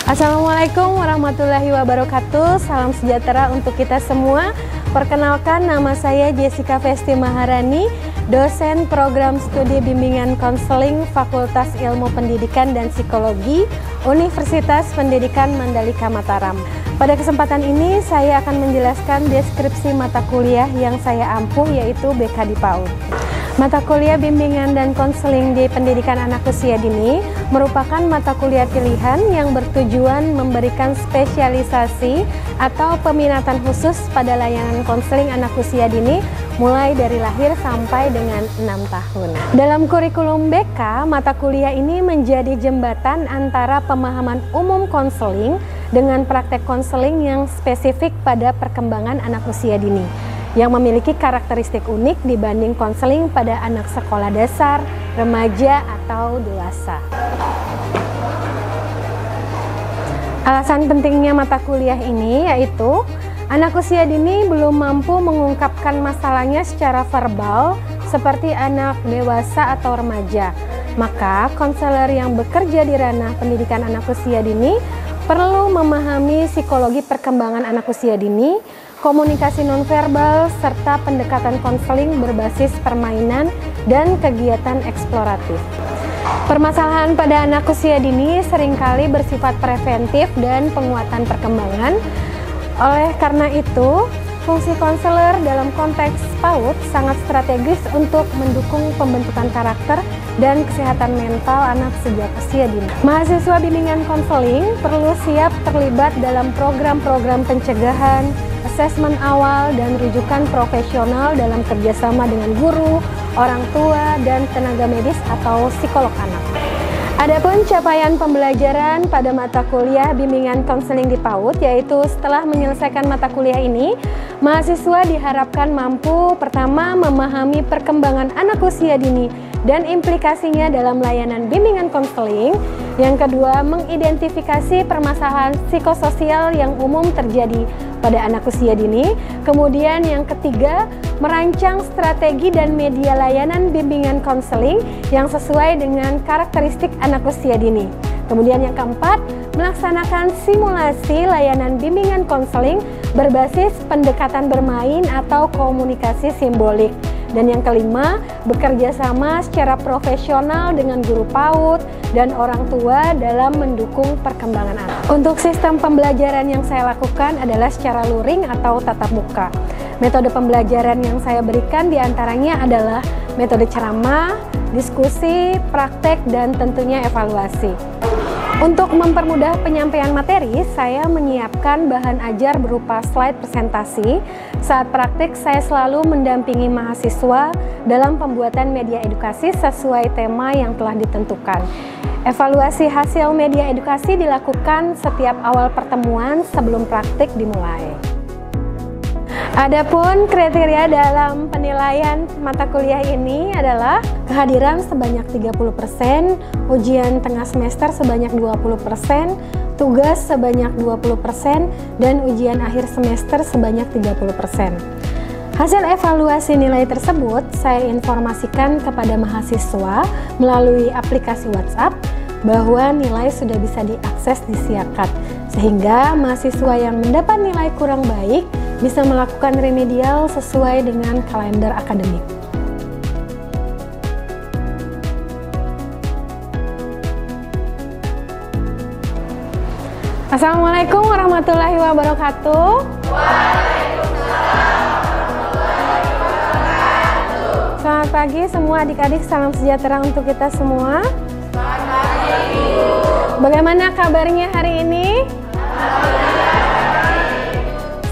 Assalamualaikum warahmatullahi wabarakatuh. Salam sejahtera untuk kita semua. Perkenalkan, nama saya Jessica Festi Maharani, dosen program studi bimbingan konseling Fakultas Ilmu Pendidikan dan Psikologi Universitas Pendidikan Mandalika Mataram. Pada kesempatan ini saya akan menjelaskan deskripsi mata kuliah yang saya ampuh, yaitu BK di PAUD. Mata kuliah bimbingan dan konseling di pendidikan anak usia dini merupakan mata kuliah pilihan yang bertujuan memberikan spesialisasi atau peminatan khusus pada layanan konseling anak usia dini mulai dari lahir sampai dengan 6 tahun. Dalam kurikulum BK, mata kuliah ini menjadi jembatan antara pemahaman umum konseling dengan praktek konseling yang spesifik pada perkembangan anak usia dini, yang memiliki karakteristik unik dibanding konseling pada anak sekolah dasar, remaja, atau dewasa. Alasan pentingnya mata kuliah ini yaitu anak usia dini belum mampu mengungkapkan masalahnya secara verbal seperti anak dewasa atau remaja. Maka konselor yang bekerja di ranah pendidikan anak usia dini perlu memahami psikologi perkembangan anak usia dini, komunikasi nonverbal, serta pendekatan konseling berbasis permainan dan kegiatan eksploratif. Permasalahan pada anak usia dini seringkali bersifat preventif dan penguatan perkembangan. Oleh karena itu, fungsi konselor dalam konteks PAUD sangat strategis untuk mendukung pembentukan karakter dan kesehatan mental anak sejak usia dini. Mahasiswa bimbingan konseling perlu siap terlibat dalam program-program pencegahan, asesmen awal, dan rujukan profesional dalam kerjasama dengan guru, orang tua, dan tenaga medis atau psikolog anak. Adapun capaian pembelajaran pada mata kuliah bimbingan konseling di PAUD, yaitu setelah menyelesaikan mata kuliah ini, mahasiswa diharapkan mampu pertama memahami perkembangan anak usia dini dan implikasinya dalam layanan bimbingan konseling. Yang kedua, mengidentifikasi permasalahan psikososial yang umum terjadi pada anak usia dini. Kemudian yang ketiga, merancang strategi dan media layanan bimbingan konseling yang sesuai dengan karakteristik anak usia dini. Kemudian yang keempat, melaksanakan simulasi layanan bimbingan konseling berbasis pendekatan bermain atau komunikasi simbolik. Dan yang kelima, bekerja sama secara profesional dengan guru PAUD dan orang tua dalam mendukung perkembangan anak. Untuk sistem pembelajaran yang saya lakukan adalah secara luring atau tatap muka. Metode pembelajaran yang saya berikan diantaranya adalah metode ceramah, diskusi, praktek, dan tentunya evaluasi. Untuk mempermudah penyampaian materi, saya menyiapkan bahan ajar berupa slide presentasi. Saat praktik, saya selalu mendampingi mahasiswa dalam pembuatan media edukasi sesuai tema yang telah ditentukan. Evaluasi hasil media edukasi dilakukan setiap awal pertemuan sebelum praktik dimulai. Adapun kriteria dalam penilaian mata kuliah ini adalah kehadiran sebanyak 30%, ujian tengah semester sebanyak 20%, tugas sebanyak 20%, dan ujian akhir semester sebanyak 30%. Hasil evaluasi nilai tersebut saya informasikan kepada mahasiswa melalui aplikasi WhatsApp bahwa nilai sudah bisa diakses di Siakat, sehingga mahasiswa yang mendapat nilai kurang baik bisa melakukan remedial sesuai dengan kalender akademik. Assalamualaikum warahmatullahi wabarakatuh. Waalaikumsalam warahmatullahi wabarakatuh. Selamat pagi semua adik-adik, salam sejahtera untuk kita semua. Selamat pagi, Ibu. Bagaimana kabarnya hari ini?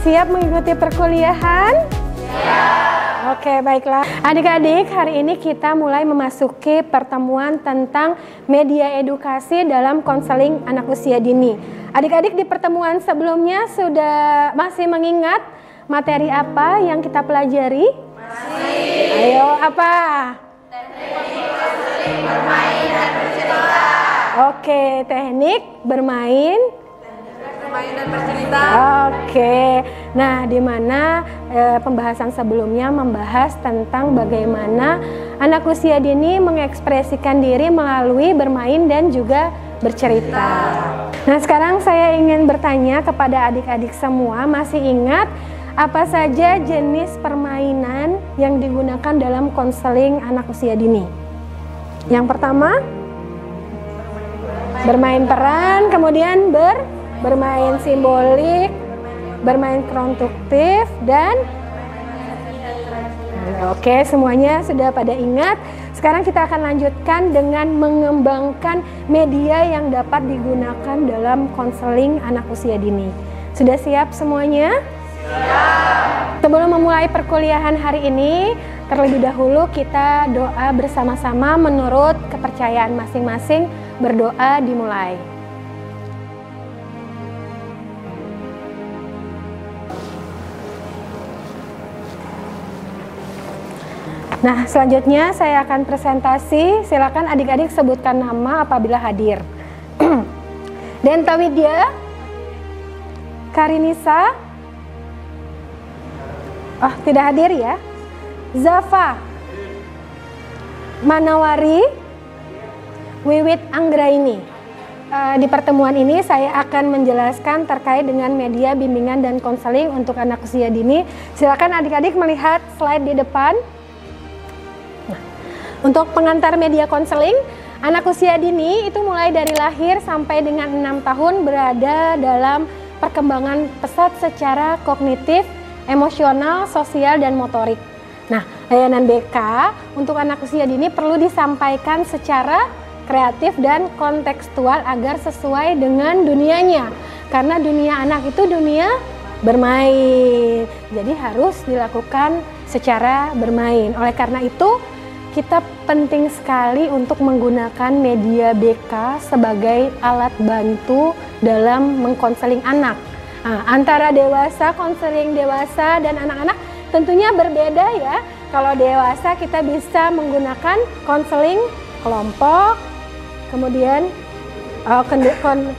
Siap mengikuti perkuliahan? Siap. Oke, baiklah. Adik-adik, hari ini kita mulai memasuki pertemuan tentang media edukasi dalam konseling anak usia dini. Adik-adik di pertemuan sebelumnya masih mengingat materi apa yang kita pelajari? Masih. Ayo, apa? Teknik konseling bermain dan bercerita. Oke, teknik bermain dan bercerita. Oke. Nah, di mana pembahasan sebelumnya membahas tentang bagaimana anak usia dini mengekspresikan diri melalui bermain dan juga bercerita. Nah, sekarang saya ingin bertanya kepada adik-adik semua, masih ingat apa saja jenis permainan yang digunakan dalam konseling anak usia dini? Yang pertama, bermain peran, kemudian bermain simbolik, bermain konstruktif, dan oke, semuanya sudah pada ingat. Sekarang kita akan lanjutkan dengan mengembangkan media yang dapat digunakan dalam konseling anak usia dini. Sudah siap semuanya? Siap. Sebelum memulai perkuliahan hari ini, terlebih dahulu kita doa bersama-sama menurut kepercayaan masing-masing. Berdoa dimulai. Nah, selanjutnya saya akan presentasi. Silakan adik-adik sebutkan nama apabila hadir. Denta Widya, Karinisa, tidak hadir ya. Zafa, Manawari, Wiwit Anggraini. Di pertemuan ini saya akan menjelaskan terkait dengan media bimbingan dan konseling untuk anak usia dini. Silakan adik-adik melihat slide di depan. Untuk pengantar media konseling, anak usia dini itu mulai dari lahir sampai dengan 6 tahun berada dalam perkembangan pesat secara kognitif, emosional, sosial, dan motorik. Nah, layanan BK untuk anak usia dini perlu disampaikan secara kreatif dan kontekstual agar sesuai dengan dunianya. Karena dunia anak itu dunia bermain, jadi harus dilakukan secara bermain. Oleh karena itu, kita penting sekali untuk menggunakan media BK sebagai alat bantu dalam mengkonseling anak. Nah, antara dewasa, konseling dewasa dan anak-anak tentunya berbeda ya. Kalau dewasa kita bisa menggunakan konseling kelompok, kemudian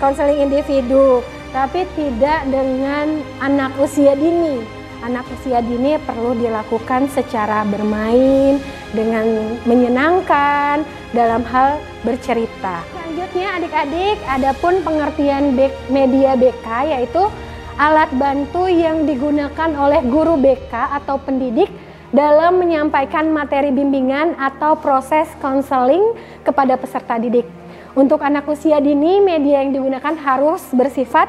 konseling individu, tapi tidak dengan anak usia dini. Anak usia dini perlu dilakukan secara bermain, dengan menyenangkan, dalam hal bercerita. Selanjutnya adik-adik, adapun pengertian media BK yaitu alat bantu yang digunakan oleh guru BK atau pendidik dalam menyampaikan materi bimbingan atau proses konseling kepada peserta didik. Untuk anak usia dini, media yang digunakan harus bersifat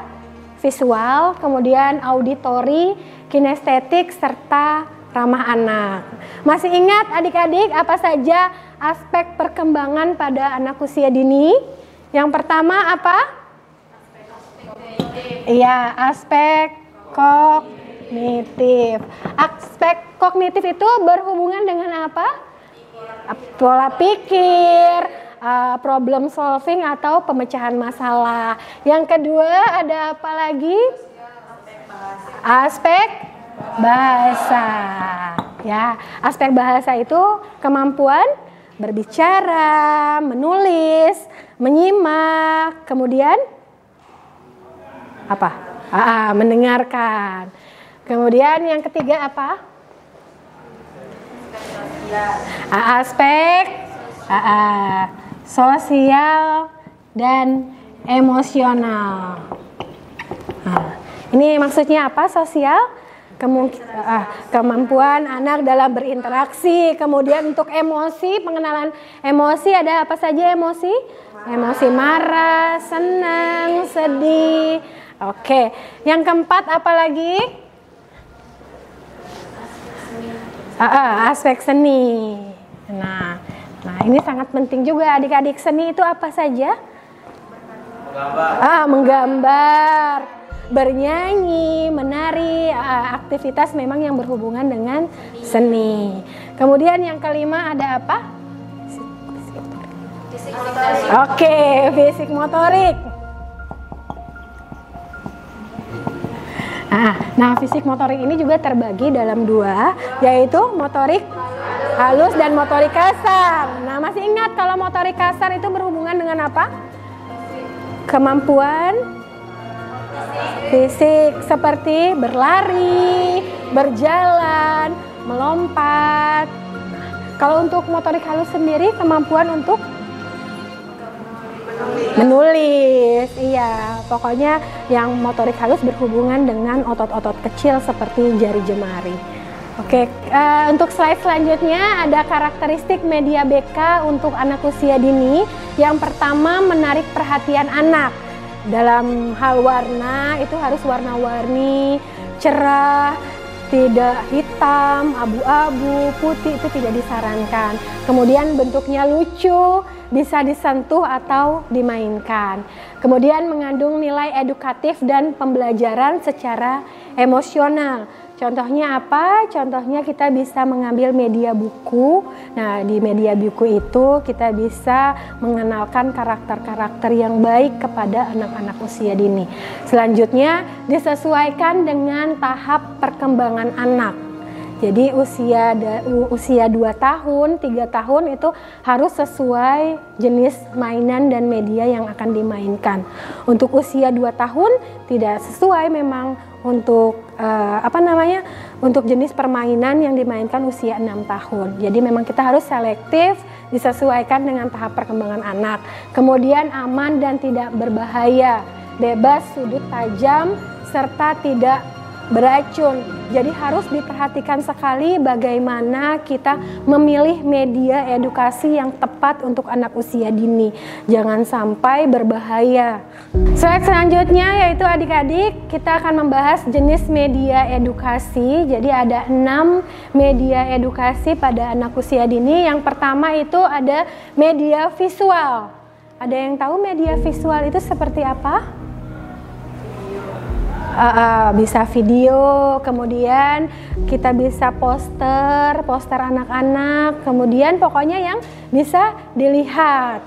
visual, kemudian auditori, kinestetik, serta ramah anak. Masih ingat adik-adik apa saja aspek perkembangan pada anak usia dini? Yang pertama apa? Iya, aspek kognitif. Aspek kognitif itu berhubungan dengan apa? Pola pikir, problem solving atau pemecahan masalah. Yang kedua ada apa lagi? Aspek bahasa. Ya, aspek bahasa itu kemampuan berbicara, menulis, menyimak, kemudian apa? Mendengarkan. Kemudian yang ketiga apa? Aspek sosial dan emosional. Ini maksudnya apa? Sosial, kemampuan anak dalam berinteraksi. Kemudian untuk emosi, pengenalan emosi, ada apa saja emosi? Emosi marah, senang, sedih. Oke, yang keempat apa lagi? Aspek seni. Nah ini sangat penting juga adik-adik. Seni itu apa saja? Menggambar, bernyanyi, menari, aktivitas memang yang berhubungan dengan seni. Kemudian yang kelima ada apa? Fisik motorik. Nah, fisik motorik ini juga terbagi dalam dua, yaitu motorik halus dan motorik kasar. Nah, masih ingat kalau motorik kasar itu berhubungan dengan apa? Kemampuan fisik seperti berlari, berjalan, melompat. Kalau untuk motorik halus sendiri, kemampuan untuk Menulis, iya. Pokoknya yang motorik halus berhubungan dengan otot-otot kecil seperti jari jemari. Oke, untuk slide selanjutnya ada karakteristik media BK untuk anak usia dini. Yang pertama, menarik perhatian anak. Dalam hal warna, itu harus warna-warni, cerah, tidak hitam, abu-abu, putih, itu tidak disarankan. Kemudian bentuknya lucu, bisa disentuh atau dimainkan. Kemudian mengandung nilai edukatif dan pembelajaran secara emosional. Contohnya apa? Contohnya kita bisa mengambil media buku. Nah, di media buku itu kita bisa mengenalkan karakter-karakter yang baik kepada anak-anak usia dini. Selanjutnya disesuaikan dengan tahap perkembangan anak. Jadi usia 2 tahun, 3 tahun itu harus sesuai jenis mainan dan media yang akan dimainkan. Untuk usia 2 tahun tidak sesuai memang untuk untuk jenis permainan yang dimainkan usia 6 tahun. Jadi memang kita harus selektif, disesuaikan dengan tahap perkembangan anak. Kemudian aman dan tidak berbahaya, bebas sudut tajam serta tidak beracun. Jadi harus diperhatikan sekali bagaimana kita memilih media edukasi yang tepat untuk anak usia dini. Jangan sampai berbahaya. Slide selanjutnya yaitu adik-adik, kita akan membahas jenis media edukasi. Jadi ada 6 media edukasi pada anak usia dini. Yang pertama itu ada media visual. Ada yang tahu media visual itu seperti apa? Bisa video, kemudian kita bisa poster anak-anak, kemudian pokoknya yang bisa dilihat.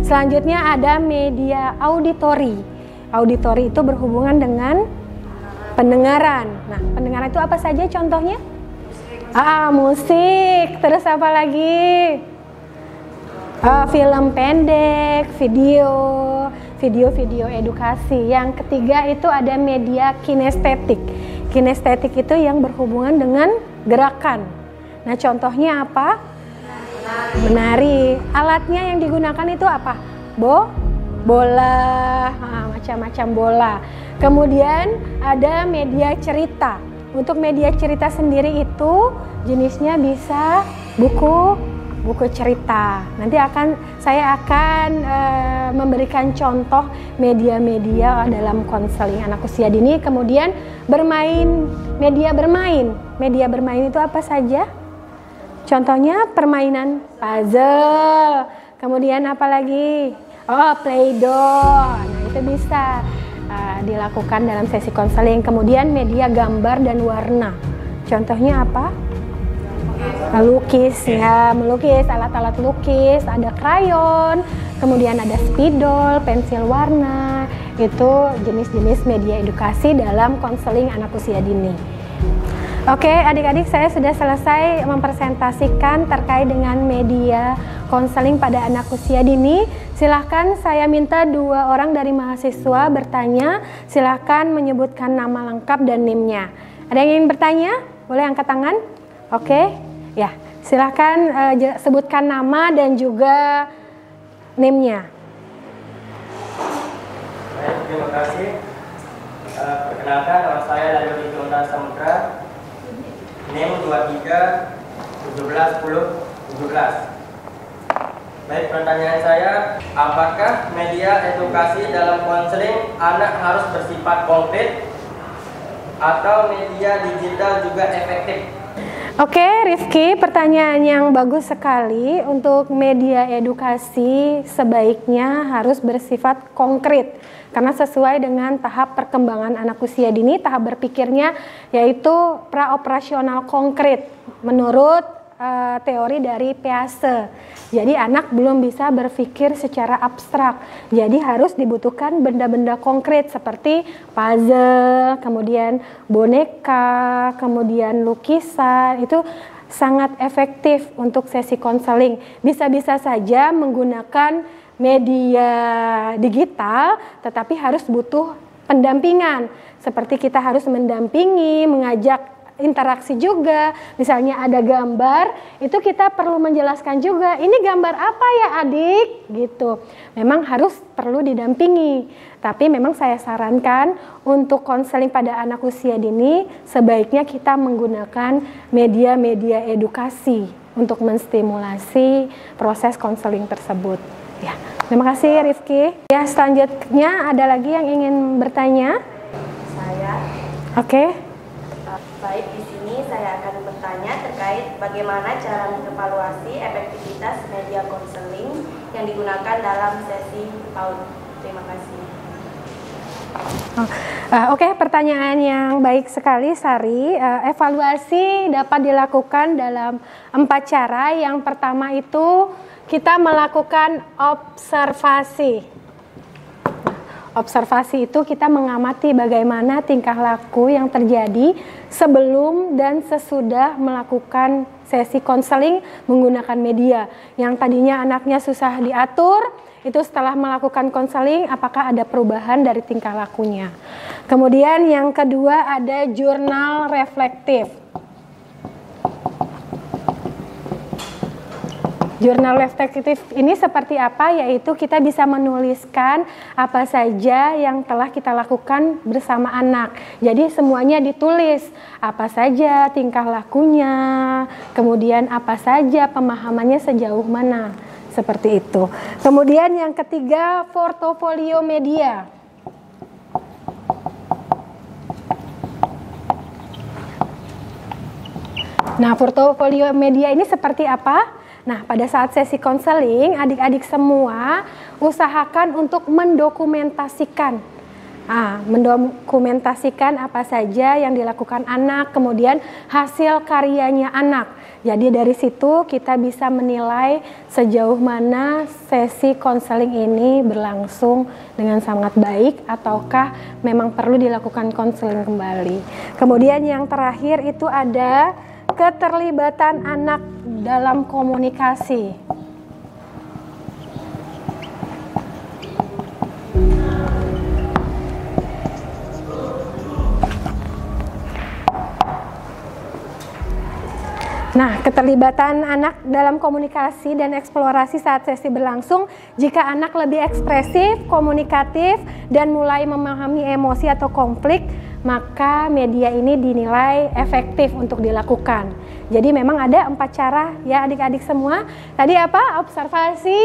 Selanjutnya ada media auditori. Auditori itu berhubungan dengan pendengaran. Nah, pendengaran itu apa saja contohnya? Musik, terus apa lagi? Film pendek, video edukasi. Yang ketiga itu ada media kinestetik. Kinestetik itu yang berhubungan dengan gerakan. Nah, contohnya apa? Menari. Alatnya yang digunakan itu apa? Bola, macam-macam bola. Kemudian ada media cerita. Untuk media cerita sendiri itu jenisnya bisa buku cerita. Nanti saya akan memberikan contoh media-media dalam konseling anak usia dini. Kemudian media bermain itu apa saja? Contohnya permainan puzzle. Kemudian apa lagi? Play-doh. Nah, itu bisa dilakukan dalam sesi konseling. Kemudian media gambar dan warna. Contohnya apa? Melukis, alat-alat lukis, ada krayon, kemudian ada spidol, pensil warna. Itu jenis-jenis media edukasi dalam konseling anak usia dini. Oke, adik-adik, saya sudah selesai mempresentasikan terkait dengan media konseling pada anak usia dini. Silahkan saya minta 2 orang dari mahasiswa bertanya. Silahkan menyebutkan nama lengkap dan NIM-nya. Ada yang ingin bertanya? Boleh angkat tangan? Oke, ya, silahkan sebutkan nama dan juga NIM-nya. Baik, terima kasih. Perkenalkan, nama saya Lalu Jonathan Samudra, NIM 23 17 10 17. Baik, pertanyaan saya, apakah media edukasi dalam konseling anak harus bersifat konkret atau media digital juga efektif? Oke, Rifki, pertanyaan yang bagus sekali. Untuk media edukasi sebaiknya harus bersifat konkret karena sesuai dengan tahap perkembangan anak usia dini. Tahap berpikirnya yaitu praoperasional konkret menurut teori dari Pease. Jadi anak belum bisa berpikir secara abstrak. Jadi harus dibutuhkan benda-benda konkret seperti puzzle, kemudian boneka, kemudian lukisan. Itu sangat efektif untuk sesi konseling. Bisa-bisa saja menggunakan media digital, tetapi harus butuh pendampingan. Seperti kita harus mendampingi, mengajak interaksi juga. Misalnya ada gambar, itu kita perlu menjelaskan juga, ini gambar apa ya adik? Gitu. Memang harus perlu didampingi. Tapi memang saya sarankan untuk konseling pada anak usia dini, sebaiknya kita menggunakan media-media edukasi untuk menstimulasi proses konseling tersebut. Ya, terima kasih Rifki. Ya, selanjutnya ada lagi yang ingin bertanya? Saya. Oke. Baik, di sini saya akan bertanya terkait bagaimana cara mengevaluasi efektivitas media konseling yang digunakan dalam sesi PAUD. Terima kasih. Oke, pertanyaan yang baik sekali Sari. Evaluasi dapat dilakukan dalam 4 cara. Yang pertama itu kita melakukan observasi. Observasi itu kita mengamati bagaimana tingkah laku yang terjadi sebelum dan sesudah melakukan sesi konseling menggunakan media. Yang tadinya anaknya susah diatur, itu setelah melakukan konseling apakah ada perubahan dari tingkah lakunya. Kemudian yang kedua ada jurnal reflektif. Jurnal reflektif ini seperti apa? Yaitu kita bisa menuliskan apa saja yang telah kita lakukan bersama anak. Jadi semuanya ditulis, apa saja tingkah lakunya, kemudian apa saja pemahamannya sejauh mana, seperti itu. Kemudian yang ketiga, portofolio media. Nah, portofolio media ini seperti apa? Nah, pada saat sesi konseling, adik-adik semua usahakan untuk mendokumentasikan. Mendokumentasikan apa saja yang dilakukan anak, kemudian hasil karyanya anak. Jadi dari situ kita bisa menilai sejauh mana sesi konseling ini berlangsung dengan sangat baik ataukah memang perlu dilakukan konseling kembali. Kemudian yang terakhir itu ada keterlibatan anak dalam komunikasi. Nah, keterlibatan anak dalam komunikasi dan eksplorasi saat sesi berlangsung, jika anak lebih ekspresif, komunikatif, dan mulai memahami emosi atau konflik, maka media ini dinilai efektif untuk dilakukan. Jadi memang ada 4 cara ya adik-adik semua. Tadi apa? Observasi,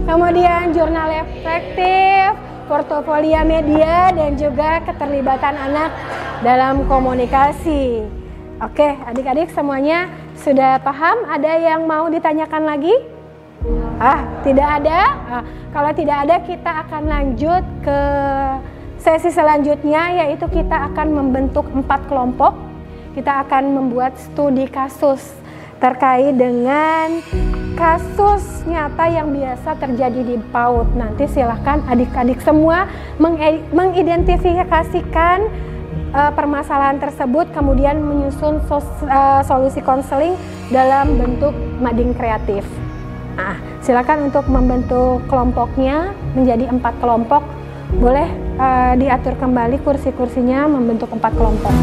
kemudian jurnal efektif, portofolio media, dan juga keterlibatan anak dalam komunikasi. Oke, adik-adik semuanya sudah paham? Ada yang mau ditanyakan lagi? Tidak ada? Kalau tidak ada, kita akan lanjut ke sesi selanjutnya, yaitu kita akan membentuk 4 kelompok. Kita akan membuat studi kasus terkait dengan kasus nyata yang biasa terjadi di PAUD. Nanti silahkan adik-adik semua mengidentifikasikan permasalahan tersebut, kemudian menyusun solusi konseling dalam bentuk mading kreatif. Silakan untuk membentuk kelompoknya menjadi 4 kelompok. Boleh diatur kembali kursi-kursinya membentuk 4 kelompok.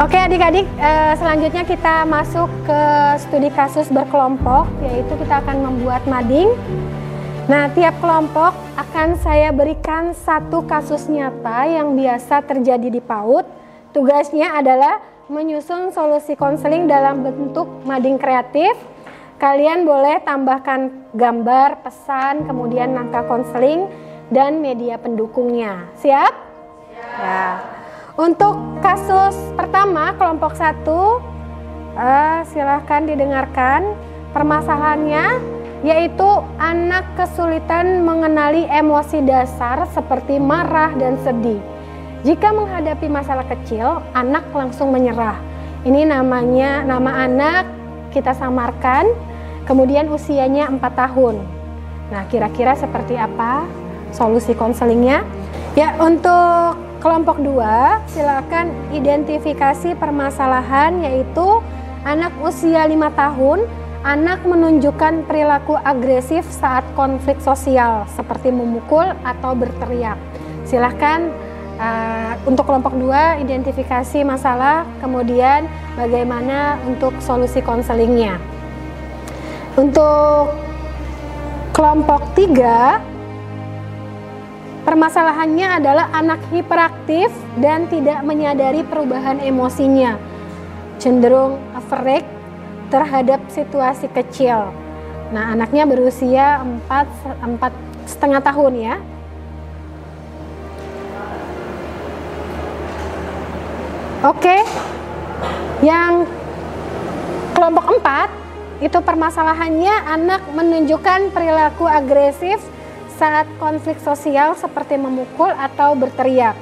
Oke adik-adik, selanjutnya kita masuk ke studi kasus berkelompok, yaitu kita akan membuat mading. Nah, tiap kelompok akan saya berikan 1 kasus nyata yang biasa terjadi di PAUD. Tugasnya adalah menyusun solusi konseling dalam bentuk mading kreatif. Kalian boleh tambahkan gambar, pesan, kemudian angka konseling, dan media pendukungnya. Siap? Siap. Ya. Untuk kasus pertama, kelompok 1, silahkan didengarkan. Permasalahannya yaitu anak kesulitan mengenali emosi dasar seperti marah dan sedih. Jika menghadapi masalah kecil, anak langsung menyerah. Ini nama anak kita samarkan, kemudian usianya 4 tahun. Nah, kira-kira seperti apa solusi konselingnya? Ya, untuk kelompok 2, silakan identifikasi permasalahan, yaitu anak usia 5 tahun anak menunjukkan perilaku agresif saat konflik sosial seperti memukul atau berteriak. Silahkan untuk kelompok 2 identifikasi masalah, kemudian bagaimana untuk solusi konselingnya. Untuk kelompok 3, permasalahannya adalah anak hiperaktif dan tidak menyadari perubahan emosinya, cenderung aferik terhadap situasi kecil. Nah, anaknya berusia 4,5 tahun ya. Oke, yang kelompok 4 itu permasalahannya anak menunjukkan perilaku agresif saat konflik sosial seperti memukul atau berteriak.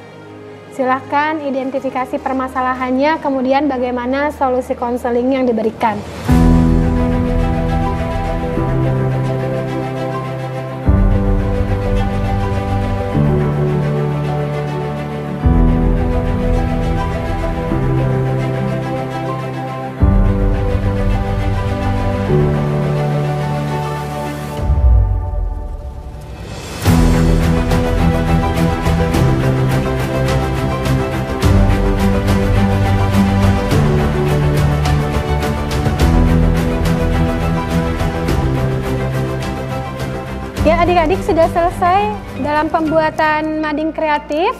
Silahkan identifikasi permasalahannya, kemudian bagaimana solusi konseling yang diberikan. Ya, adik-adik sudah selesai dalam pembuatan mading kreatif?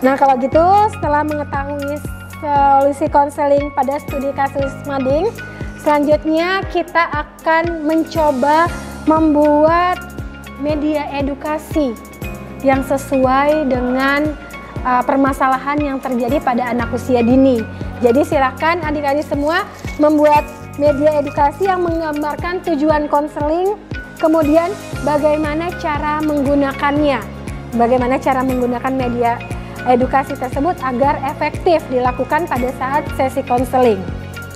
Nah, kalau gitu setelah mengetahui solusi konseling pada studi kasus mading, selanjutnya kita akan mencoba membuat media edukasi yang sesuai dengan permasalahan yang terjadi pada anak usia dini. Jadi silakan adik-adik semua membuat media edukasi yang menggambarkan tujuan konseling, kemudian bagaimana cara menggunakannya, bagaimana cara menggunakan media edukasi tersebut agar efektif dilakukan pada saat sesi konseling.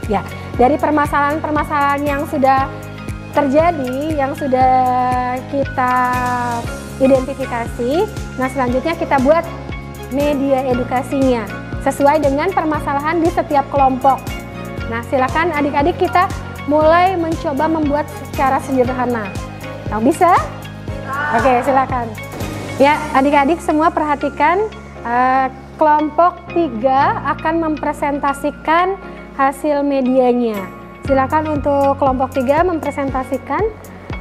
Ya, dari permasalahan-permasalahan yang sudah terjadi, yang sudah kita identifikasi, nah selanjutnya kita buat media edukasinya sesuai dengan permasalahan di setiap kelompok. Nah, silakan adik-adik kita mulai mencoba membuat secara sederhana. Nah, bisa? Oke, silakan. Ya, adik-adik semua perhatikan, kelompok 3 akan mempresentasikan hasil medianya. Silakan untuk kelompok 3 mempresentasikan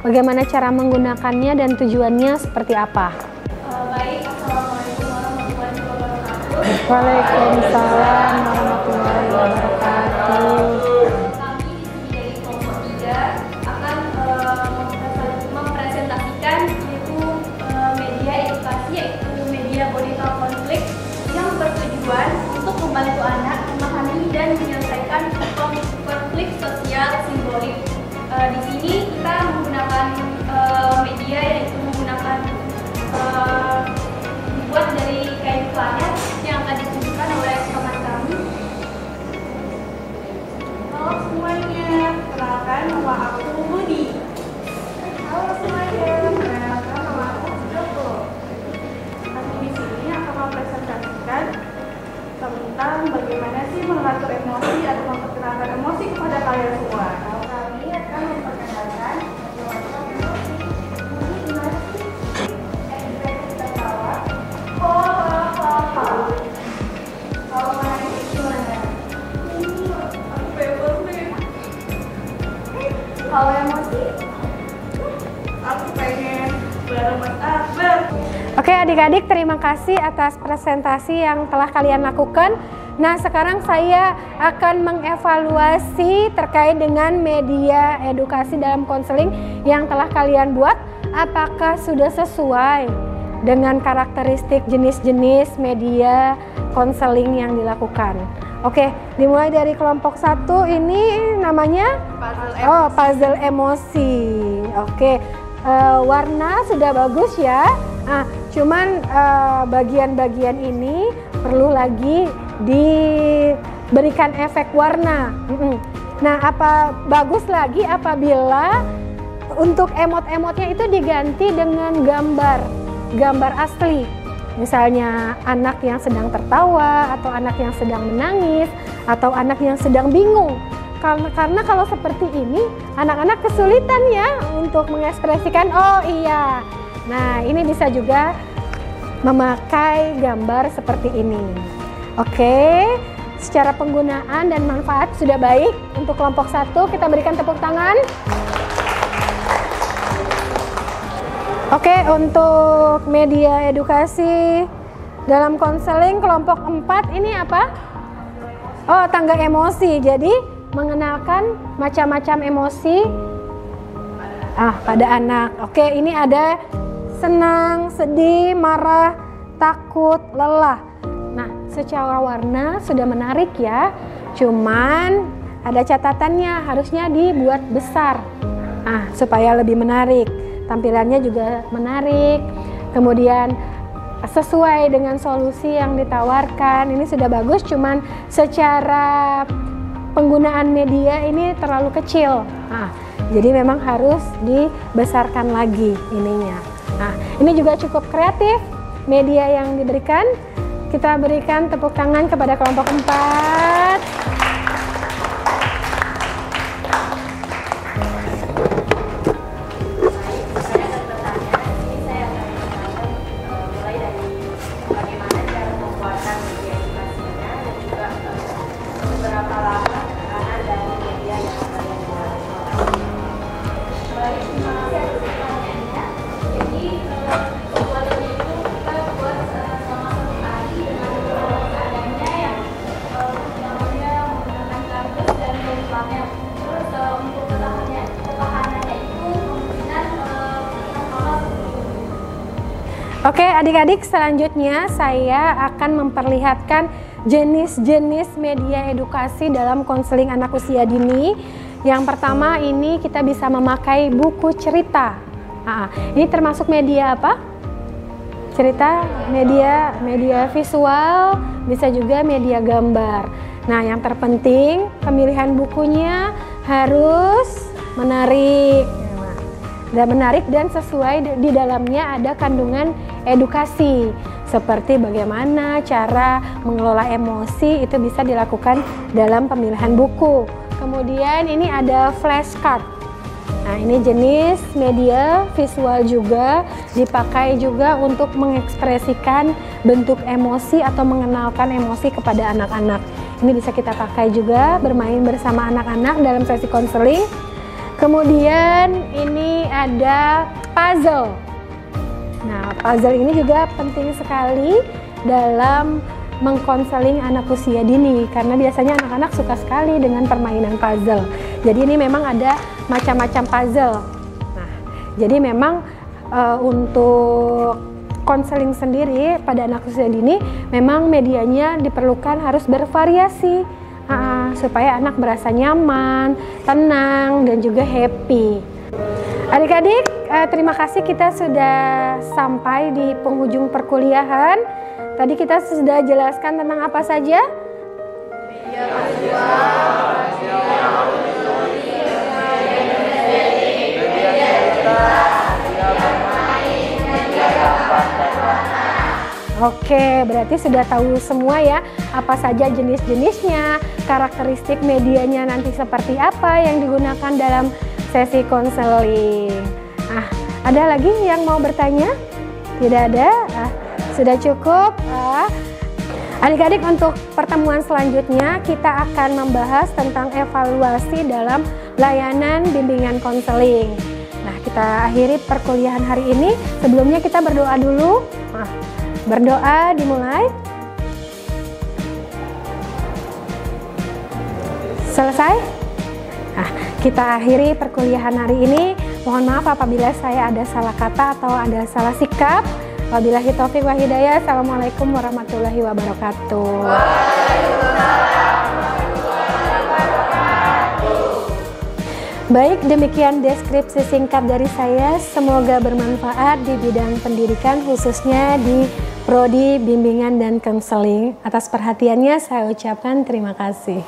bagaimana cara menggunakannya dan tujuannya seperti apa. Baik, Assalamualaikum warahmatullahi wabarakatuh. Waalaikumsalam warahmatullahi wabarakatuh. Kami di sini dari kelompok 3 akan mempresentasikan media edukasi, yaitu media body talk konflik yang bertujuan untuk membantu anak memahami dan menyelesaikan konflik sosial simbolik. Di sini kita menggunakan media, yaitu menggunakan dibuat dari kain planet yang akan ditunjukkan oleh teman kami. Halo semuanya, kenalkan nama aku Budi. Halo semuanya, kenalkan nama aku Joko. Kami di sini akan mempresentasikan tentang bagaimana sih mengatur emosi atau memperkenalkan emosi kepada kalian semua. Kami akan memperkenalkan bagaimana emosi. Ini gimana sih? Ekspresi tertawa. Kalau menangis gimana? Aku bebas nih. Kalau emosi, aku pengen bareng Mas Akbar. Oke adik-adik, terima kasih atas presentasi yang telah kalian lakukan. Nah, sekarang saya akan mengevaluasi terkait dengan media edukasi dalam konseling yang telah kalian buat. Apakah sudah sesuai dengan karakteristik jenis-jenis media konseling yang dilakukan? Oke, dimulai dari kelompok 1 ini namanya puzzle emosi. Oke, warna sudah bagus ya. Nah, cuman bagian-bagian ini perlu lagi diberikan efek warna. Nah, apa bagus lagi apabila untuk emot-emotnya itu diganti dengan gambar asli. Misalnya anak yang sedang tertawa, atau anak yang sedang menangis, atau anak yang sedang bingung. karena kalau seperti ini anak-anak kesulitan ya untuk mengekspresikan oh iya. Nah, ini bisa juga memakai gambar seperti ini. Oke, secara penggunaan dan manfaat sudah baik. Untuk kelompok 1 kita berikan tepuk tangan. Oke, untuk media edukasi dalam konseling kelompok 4 ini apa? Oh, tangga emosi. Jadi mengenalkan macam-macam emosi pada anak. Oke, ini ada senang, sedih, marah, takut, lelah. Nah, secara warna sudah menarik ya. Cuman ada catatannya, harusnya dibuat besar. Supaya lebih menarik. Tampilannya juga menarik. Kemudian sesuai dengan solusi yang ditawarkan. Ini sudah bagus, cuman secara penggunaan media ini terlalu kecil. Jadi memang harus dibesarkan lagi ininya. Ini juga cukup kreatif media yang diberikan. Kita berikan tepuk tangan kepada kelompok 4. Oke, adik-adik, selanjutnya saya akan memperlihatkan jenis-jenis media edukasi dalam konseling anak usia dini. Yang pertama ini kita bisa memakai buku cerita. Ini termasuk media apa? Cerita, media visual, bisa juga media gambar. Nah, yang terpenting pemilihan bukunya harus menarik. Dan sesuai di dalamnya ada kandungan edukasi seperti bagaimana cara mengelola emosi, itu bisa dilakukan dalam pemilihan buku. Kemudian ini ada flashcard. Nah, ini jenis media visual juga, dipakai juga untuk mengekspresikan bentuk emosi atau mengenalkan emosi kepada anak-anak. Ini bisa kita pakai juga bermain bersama anak-anak dalam sesi konseling. Kemudian ini ada puzzle. Nah, puzzle ini juga penting sekali dalam mengkonseling anak usia dini karena biasanya anak-anak suka sekali dengan permainan puzzle. Jadi ini memang ada macam-macam puzzle. Nah, jadi memang untuk konseling sendiri pada anak usia dini memang medianya diperlukan harus bervariasi. Supaya anak merasa nyaman, tenang, dan juga happy. Adik-adik, terima kasih, kita sudah sampai di penghujung perkuliahan. Tadi kita sudah jelaskan tentang apa saja? Oke, berarti sudah tahu semua ya apa saja jenis-jenisnya, karakteristik medianya nanti seperti apa yang digunakan dalam sesi konseling. Ada lagi yang mau bertanya? Tidak ada? Sudah cukup? Adik-adik, untuk pertemuan selanjutnya kita akan membahas tentang evaluasi dalam layanan bimbingan konseling. Nah, kita akhiri perkuliahan hari ini. Sebelumnya kita berdoa dulu. Berdoa dimulai. Selesai? Kita akhiri perkuliahan hari ini. Mohon maaf apabila saya ada salah kata atau ada salah sikap. Wabillahi taufiq wa hidayah. Assalamualaikum warahmatullahi wabarakatuh. Baik, demikian deskripsi singkat dari saya. Semoga bermanfaat di bidang pendidikan, khususnya di Prodi Bimbingan dan Konseling. Atas perhatiannya saya ucapkan terima kasih.